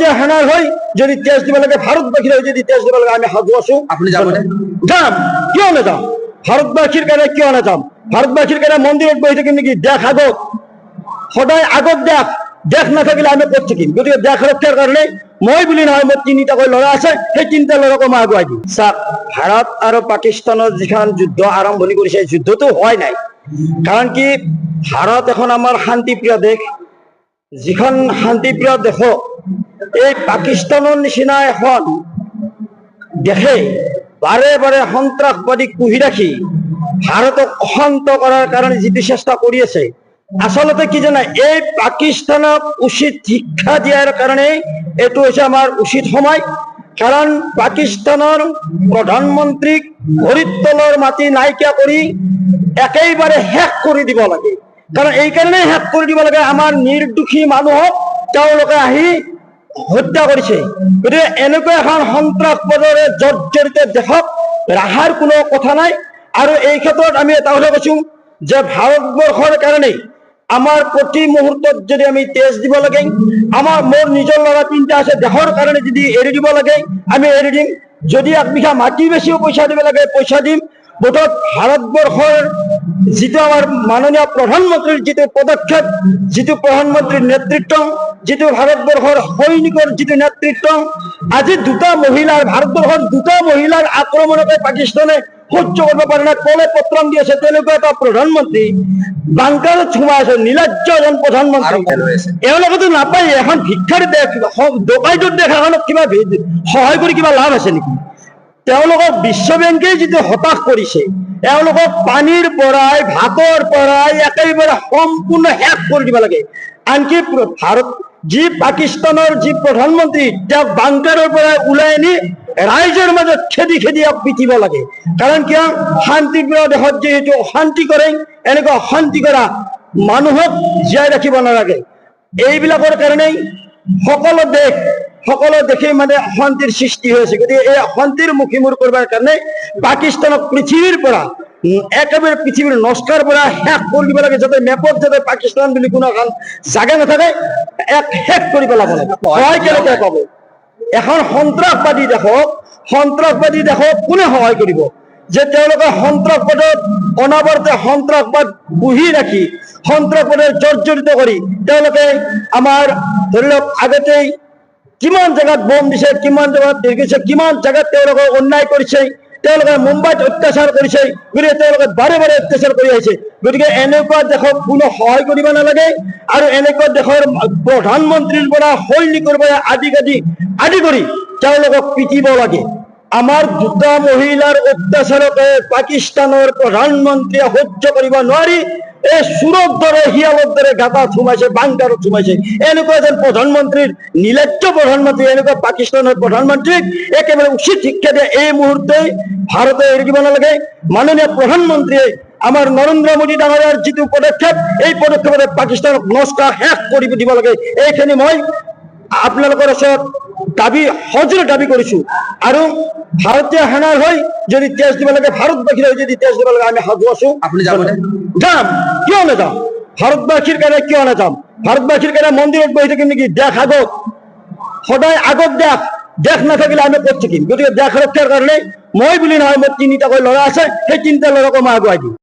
ভারতীয় সেনার হই যদি তেজ দিব লাগে, ভারতবাসীর হয়ে যদি তেজ দিব লাগে, আমি হাজু আছো। আপনি যাবেন? যাম, কিয় নাযাম? ভারতবাসীর কাৰণে কিয় নাযাম? ভাৰতবাসীৰ কাৰণে মন্দিৰত বহি থাকিম নেকি? দেশ আগত, সদায় আগত দেশ, দেশ নাথাকিলে আমি ক'ত থাকিম? গতিকে দেশ ৰক্ষাৰ কাৰণে মই বুলি নহয়, মোৰ তিনিটাকৈ ল'ৰা আছে, সেই তিনিটা ল'ৰাকো মই আগুৱাই দিম। চাওক, ভাৰত আৰু পাকিস্তানৰ যিখন যুদ্ধ আৰম্ভণি কৰিছে, যুদ্ধটো হোৱাই নাই। কাৰণ কি, ভাৰত এখন আমাৰ শান্তিপ্ৰিয় দেশ। যিখন শান্তিপ্ৰিয় দেশক এই পাকিস্তানৰ নিচিনা এখন দেশে বাৰে বাৰে সন্ত্ৰাসবাদীক পুহি ৰাখি ভাৰতক অশান্ত কৰাৰ কাৰণে যিটো চেষ্টা কৰি আছে, আচলতে কি জানে, এই পাকিস্তানক উচিত শিক্ষা দিয়াৰ কাৰণে এইটো হৈছে আমাৰ উচিত সময়। কাৰণ পাকিস্তানৰ প্ৰধানমন্ত্ৰীক ভৰিৰ তলৰ মাটি নাইকিয়া কৰি একেবাৰে শেষ কৰি দিব লাগে। কাৰণ এই কাৰণেই শেষ কৰি দিব লাগে, আমাৰ নিৰ্দোষী মানুহক তেওঁলোকে আহি হত্যা কৰিছে। গতিকে এনেকুৱা এখন সন্ত্ৰাসবাদৰে জৰ্জৰিত দেশক ৰাখাৰ কোনো কথা নাই। আৰু এই ক্ষেত্ৰত আমি এটা কথা কৈছো যে ভাৰতবৰ্ষৰ কাৰণে আমাৰ প্ৰতি মুহূৰ্তত যদি আমি তেজ দিব লাগে, মোৰ নিজৰ ল'ৰা তিনিটা আছে, দেশৰ কাৰণে যদি এৰি দিব লাগে আমি এৰি দিম। যদি এক বিঘা মাটি বেছিও পইচা দিব লাগে পইচা দিম। বোধহয় ভাৰতবৰ্ষৰ যিটো আমাৰ মাননীয় প্ৰধানমন্ত্ৰীৰ যিটো পদক্ষেপ, যিটো প্ৰধানমন্ত্ৰীৰ নেতৃত্ব, যিটো ভাৰতবৰ্ষৰ সৈনিকৰ যিটো নেতৃত্ব, আজি ভাৰতবৰ্ষৰ দুটা মহিলাৰ আক্ৰমণকে পাকিস্তানে সহ্য কৰিব পাৰে নাই, কলে পত্ৰম দি আছে। তেনেকুৱা এটা প্ৰধানমন্ত্ৰী বাংকাৰত সোমাই আছে, নিৰ্লজ্জ এজন প্ৰধানমন্ত্ৰী। এওঁলোকেতো নাপায়, এখন ভিক্ষাৰী দেশ, ডকাইতৰ দেশ এখনক কিবা সহায় কৰি কিবা লাভ আছে নেকি? তেওঁলোকক বিশ্ব বেংকে যিটো হতাশ কৰিছে, এওঁলোকক পানীৰ পৰাই ভাতৰ পৰাই একেবাৰে সম্পূৰ্ণ শেষ কৰি দিব লাগে। আনকি যি পাকিস্তানৰ যি প্ৰধানমন্ত্ৰী, তেওঁক বাংকাৰৰ পৰা ওলাই আনি ৰাইজৰ মাজত খেদি খেদি পিটিব লাগে। কাৰণ কিয়, শান্তিপ্ৰিয় দেশত যিহেতু অশান্তি কৰে, এনেকুৱা অশান্তি কৰা মানুহক জীয়াই ৰাখিব নালাগে। এইবিলাকৰ কাৰণেই সকলো দেশে মানে অশান্তিৰ সৃষ্টি হৈছে। গতিকে এই অশান্তিৰ মুখীমূৰ কৰিবৰ কাৰণে পাকিস্তানক পৃথিৱীৰ পৰা একেবাৰে পৃথিৱীৰ নস্কাৰ পৰা শেষ কৰি দিব লাগে, যাতে মেপত যাতে পাকিস্তান বুলি কোনো এখন জাগা নাথাকে, শেষ কৰি পেলাব লাগে। সহায় কেনেকৈ পাব? এখন সন্ত্ৰাসবাদী দেশক কোনে সহায় কৰিব? যে তেওঁলোকে সন্ত্ৰাসবাদত অনাবৰতে সন্ত্ৰাসবাদ পুহি ৰাখি সন্ত্ৰাসবাদৰ জৰ্জৰিত কৰি তেওঁলোকে আমাৰ ধৰি লওক আগতেই কিমান জেগাত বোম দিছে, কিমান জেগাত দেখিছে, কিমান জেগাত তেওঁলোকে অন্যায় কৰিছে, তেওঁলোকে মুম্বাইত অত্যাচাৰ কৰিছে। গতিকে তেওঁলোকে বাৰে বাৰে অত্যাচাৰ কৰি আহিছে। গতিকে এনেকুৱা দেশক কোনো সহায় কৰিব নালাগে। আৰু এনেকুৱা দেশৰ প্ৰধানমন্ত্ৰীৰ পৰা সৈনিকৰ পৰা আদি কৰি তেওঁলোকক পিটিব লাগে। আমাৰ দুটা মহিলাৰ অত্যাচাৰকে পাকিস্তানৰ প্ৰধানমন্ত্ৰীয়ে সহ্য কৰিব নোৱাৰি এই চোৰৰ দৰে শিয়ালৰ দৰে গাঁতাত সোমাইছে, বাংকাৰত সোমাইছে। এনেকুৱা এজন প্ৰধানমন্ত্ৰীৰ, নিৰ্লজ্জ প্ৰধানমন্ত্ৰী, এনেকুৱা পাকিস্তানৰ প্ৰধানমন্ত্ৰীক একেবাৰে উচিত শিক্ষা দিয়ে এই মুহূৰ্তে ভাৰতে এৰি দিব নালাগে। মাননীয় প্ৰধানমন্ত্ৰীয়ে আমাৰ নৰেন্দ্ৰ মোদী ডাঙৰীয়াৰ যিটো পদক্ষেপ, এই পদক্ষেপতে পাকিস্তানক নস্কাৰ শেষ কৰি দিব লাগে। এইখিনি মই আপোনালোকৰ ওচৰত সজোৰে দাবী কৰিছো। আৰু ভাৰতীয় সেনাৰ হৈ যদি তেজ দিব লাগে, ভাৰতবাসীৰ হৈ যদি তেজ দিব লাগে, আমি সাজু আছো। আপনি যাবেন? যাম, কিয় নাযাম? ভাৰতবাসীৰ কাৰণে কিয় নাযাম? ভাৰতবাসীৰ কাৰণে মন্দিৰত বহি থাকিম নেকি? দেশ আগত, সদায় আগত দেশ, দেশ নাথাকিলে আমি ক'ত থাকিম? গতিকে দেশ ৰক্ষাৰ কাৰণে মই বুলি নহয়, মোৰ তিনিটাকৈ ল'ৰা আছে, সেই তিনিটা ল'ৰাকো মই আগুৱাই দিম।